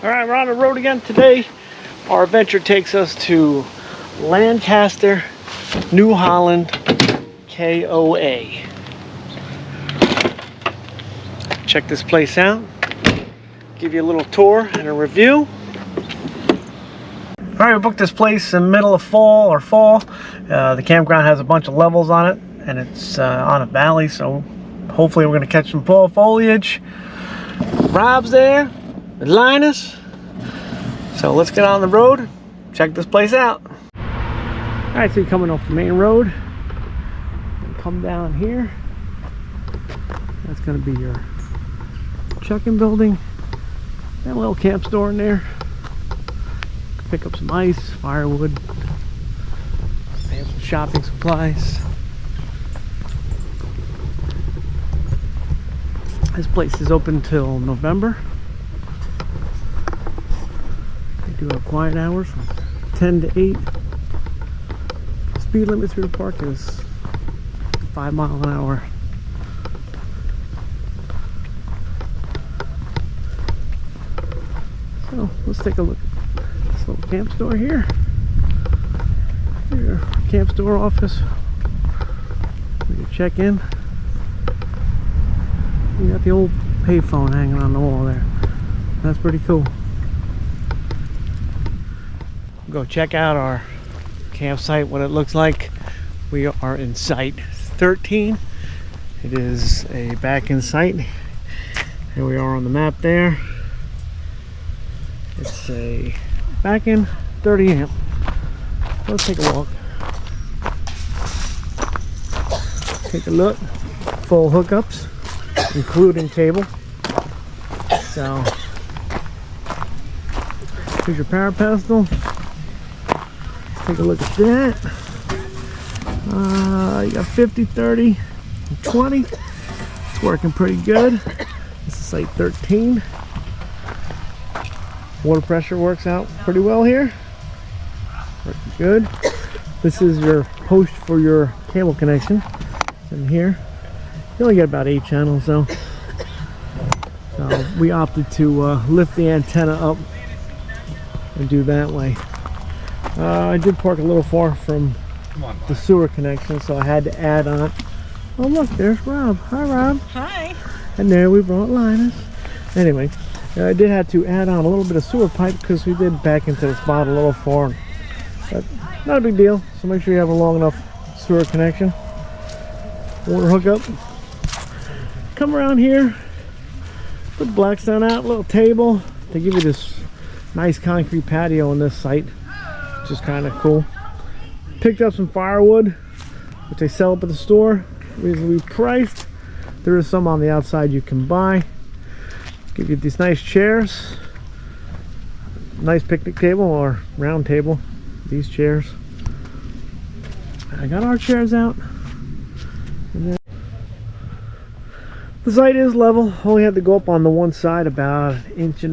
Alright, we're on the road again today. Our adventure takes us to Lancaster, New Holland KOA. Check this place out. Give you a little tour and a review. Alright, we booked this place in the middle of fall. The campground has a bunch of levels on it, and it's on a valley, so hopefully we're going to catch some fall foliage. Rob's there with Linus. So let's get on the road, check this place out. Alright, so you're coming off the main road and come down here. That's going to be your check-in building. And a little camp store in there. Pick up some ice, firewood. They have some shopping supplies. This place is open till November. They do have quiet hours from 10 to 8. Speed limit through the park is 5 miles an hour. So let's take a look at this little camp store here. Your camp store office. We can check in. You got the old payphone hanging on the wall there. That's pretty cool. Go check out our campsite, what it looks like. We are in site 13. It is a back-in site. Here we are on the map there. It's a back-in 30 amp. Let's take a walk. Take a look. Full hookups, including table. So here's your power pedestal. Take a look at that. You got 50, 30, and 20. It's working pretty good. This is site 13. Water pressure works out pretty well here. Working good. This is your post for your cable connection. It's in here. You only get about 8 channels though. So we opted to lift the antenna up and do that way. I did park a little far from the sewer connection, so I had to add on. Oh look, there's Rob. Hi Rob. Hi. And there we brought Linus. Anyway, I did have to add on a little bit of sewer pipe because we did back into the spot a little far. But not a big deal, so make sure you have a long enough sewer connection. Water hookup. Come around here, put the Blackstone out, a little table. They give you this nice concrete patio on this site, which is kind of cool. Picked up some firewood, which they sell up at the store, reasonably priced. There is some on the outside you can buy. Give you these nice chairs, nice picnic table or round table. These chairs. I got our chairs out. And then the site is level. Only had to go up on the one side about 1.5 inches,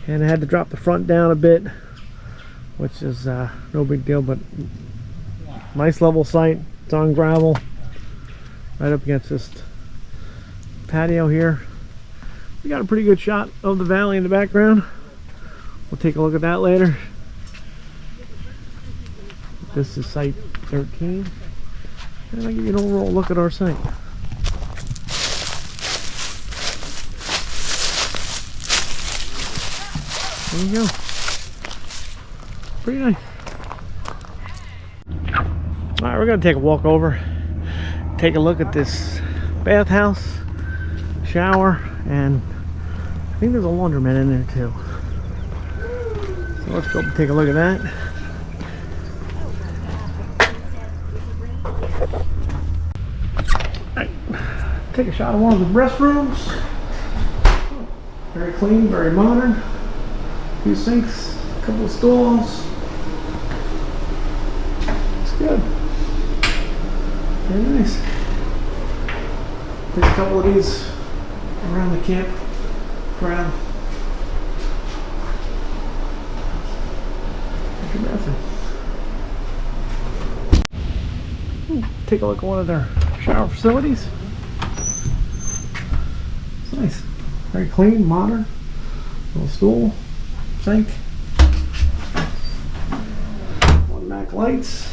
and I had to drop the front down a bit, which is no big deal, but nice level site. It's on gravel right up against this patio here. We got a pretty good shot of the valley in the background. We'll take a look at that later. This is site 13, and I'll give you an overall look at our site. There you go. Pretty nice. Alright, we're going to take a walk over, take a look at this bathhouse, shower, and I think there's a laundromat in there too. So let's go up and take a look at that. Alright, take a shot of one of the restrooms. Very clean, very modern. A few sinks, a couple of stalls. It's good. Very nice. There's a couple of these around the campground. There's your bathroom. Take a look at one of their shower facilities. It's nice. Very clean, modern. Little stool, sink, one Mac lights,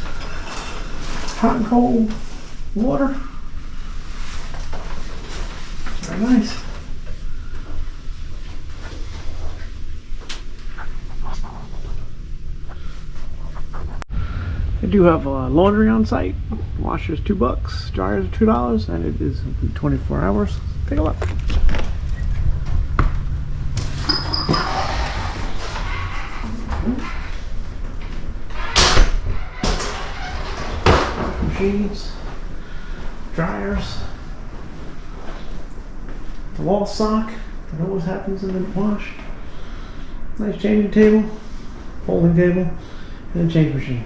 hot and cold water. Very nice. I do have laundry on site. Washer's $2, dryers are $2, and it is 24 hours. Take a look. Machines, dryers, the wall sock that always happens in the wash. Nice changing table, folding table, and a change machine.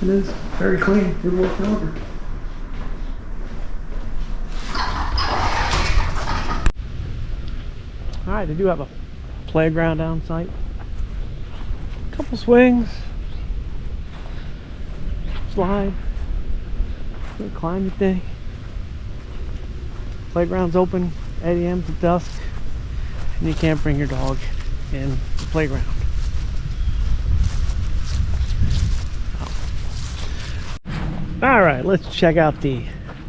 It is very clean, good working order. Alright, they do have a playground down site. Couple swings, slide, good climbing thing. Playground's open 8 a.m. to dusk, and you can't bring your dog in the playground. Alright, let's check out the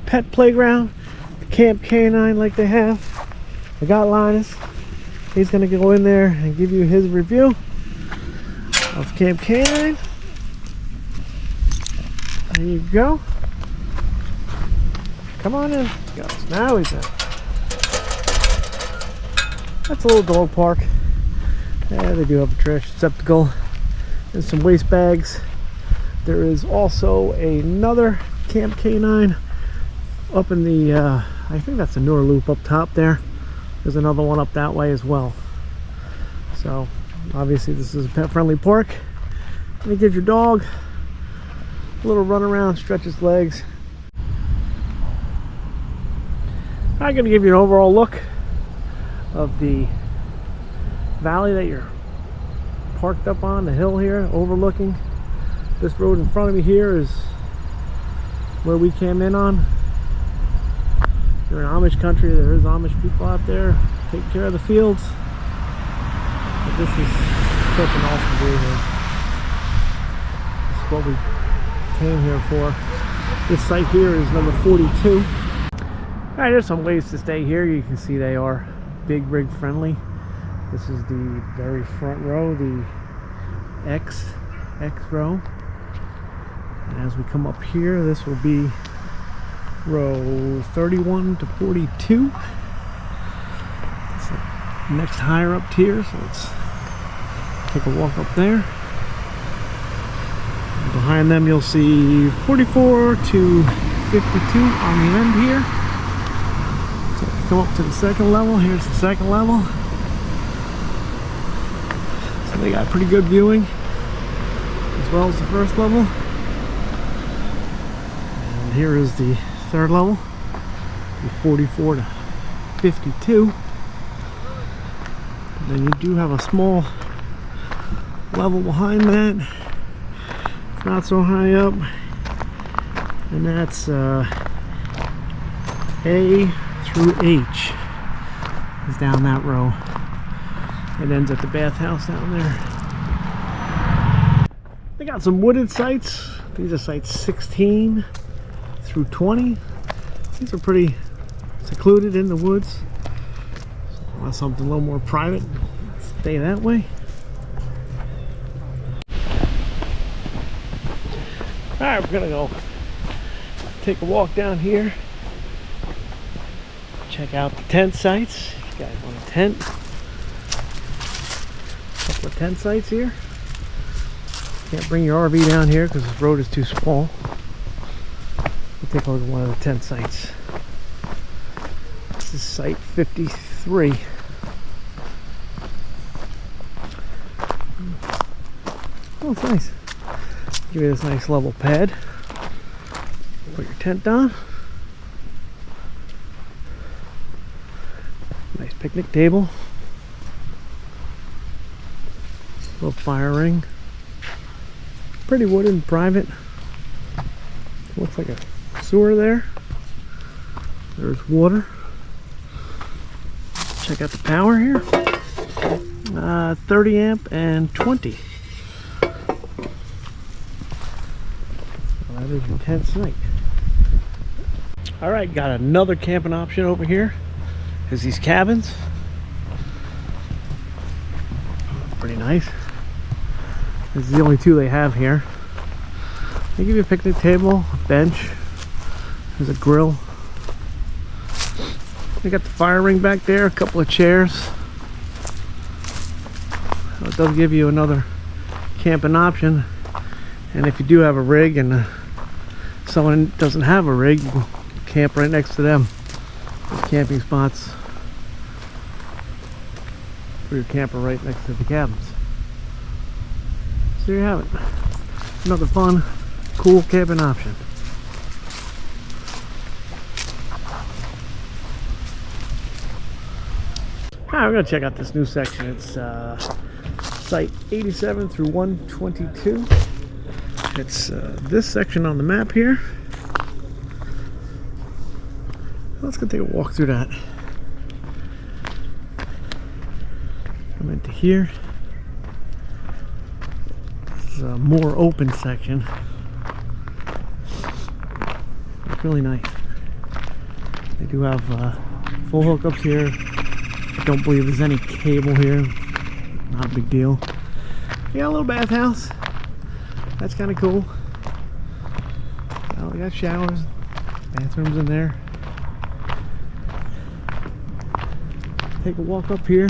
pet playground, the Camp Canine like they have. I got Linus. He's going to go in there and give you his review of Camp Canine. There you go. Come on in. Goes. Now he's in. That's a little dog park. Yeah, they do have a trash receptacle and some waste bags. There is also another Camp Canine up in the, I think that's a newer loop up top there. There's another one up that way as well. So, obviously this is a pet-friendly park. And you give your dog a little run around, stretch his legs. I'm going to give you an overall look of the valley that you're parked up on, the hill here, overlooking. This road in front of me here is where we came in on. You're in Amish country, there is Amish people out there, take care of the fields. But this is such an awesome view here. This is what we came here for. This site here is number 42. Alright, there's some ways to stay here. You can see they are big rig friendly. This is the very front row, the X row. And as we come up here, this will be row 31 to 42. It's the next higher up tier, so let's take a walk up there. And behind them you'll see 44 to 52 on the end here. So if you come up to the second level, here's the second level. So they got pretty good viewing as well as the first level. Here is the third level, the 44 to 52. And then you do have a small level behind that. It's not so high up. And that's A through H is down that row. It ends at the bathhouse down there. They got some wooded sites. These are sites 16 through 20. These are pretty secluded in the woods. So I want something a little more private. Stay that way. Alright, we're gonna go take a walk down here. Check out the tent sites. If you guys want a tent. A couple of tent sites here. Can't bring your RV down here because this road is too small. Take a look at one of the tent sites. This is site 53. Oh, it's nice. Give you this nice level pad. Put your tent down. Nice picnic table. Little fire ring. Pretty wooded and private. Looks like a sewer there. There's water. Check out the power here. 30 amp and 20. Well, that is intense night. Alright, got another camping option over here. Is these cabins. Pretty nice. This is the only two they have here. They give you a picnic table, a bench, there's a grill. They got the fire ring back there, a couple of chairs. So it does give you another camping option. And if you do have a rig and someone doesn't have a rig, you can camp right next to them. There's camping spots for your camper right next to the cabins. So there you have it. Another fun, cool camping option. Alright, we're going to check out this new section. It's site 87 through 122. It's this section on the map here. Let's go take a walk through that. Come into here. This is a more open section. It's really nice. They do have full hookups here. I don't believe there's any cable here. Not a big deal. You got a little bathhouse. That's kind of cool. We got showers, bathrooms in there. Take a walk up here.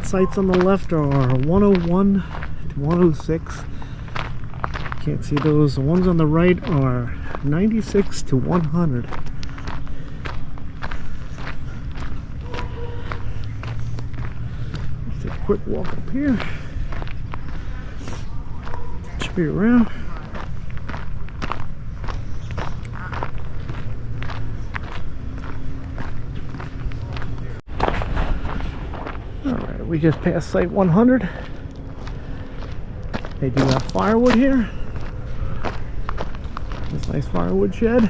Sites on the left are 101 to 106. Can't see those. The ones on the right are 96 to 100. Let's take a quick walk up here. Should be around. Alright, we just passed site 100. They do have firewood here. This nice firewood shed.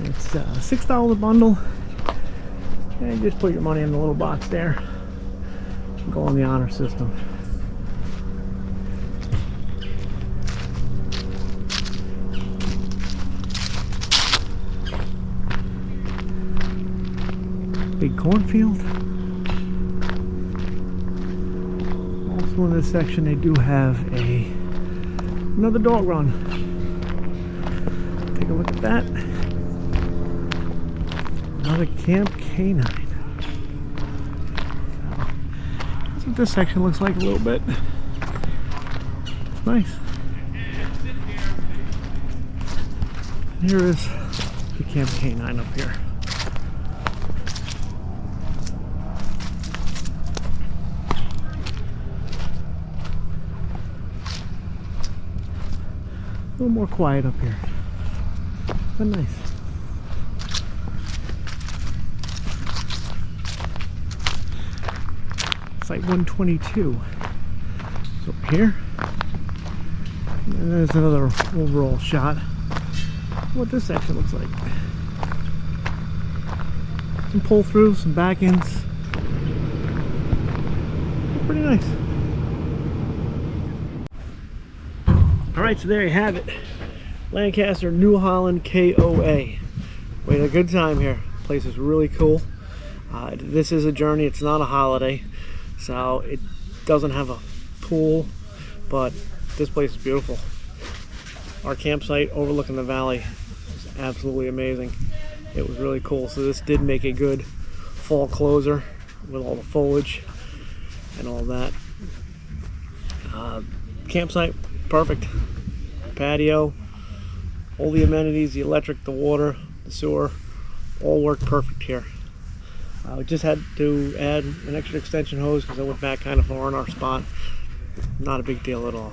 It's $6 a bundle. And you just put your money in the little box there. Go on the honor system. Big cornfield. Also in this section they do have another dog run. Take a look at that. Another Camp Canine. That's what this section looks like a little bit. It's nice. Here is the Camp Canine up here. A little more quiet up here, but nice. Site 122 is over here. And there's another overall shot of what this section looks like. Some pull through, some back ends. Pretty nice. Alright, so there you have it. Lancaster, New Holland KOA. We had a good time here. The place is really cool. This is a journey, it's not a holiday. So it doesn't have a pool, but this place is beautiful. Our campsite overlooking the valley is absolutely amazing. It was really cool. So this did make a good fall closer with all the foliage and all that. Campsite, perfect. Patio, all the amenities, the electric, the water, the sewer, all worked perfect here. We just had to add an extra extension hose because I went back kind of far in our spot. Not a big deal at all.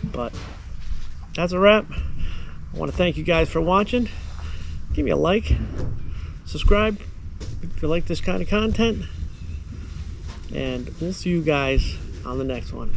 But that's a wrap. I want to thank you guys for watching. Give me a like, subscribe if you like this kind of content, and we'll see you guys on the next one.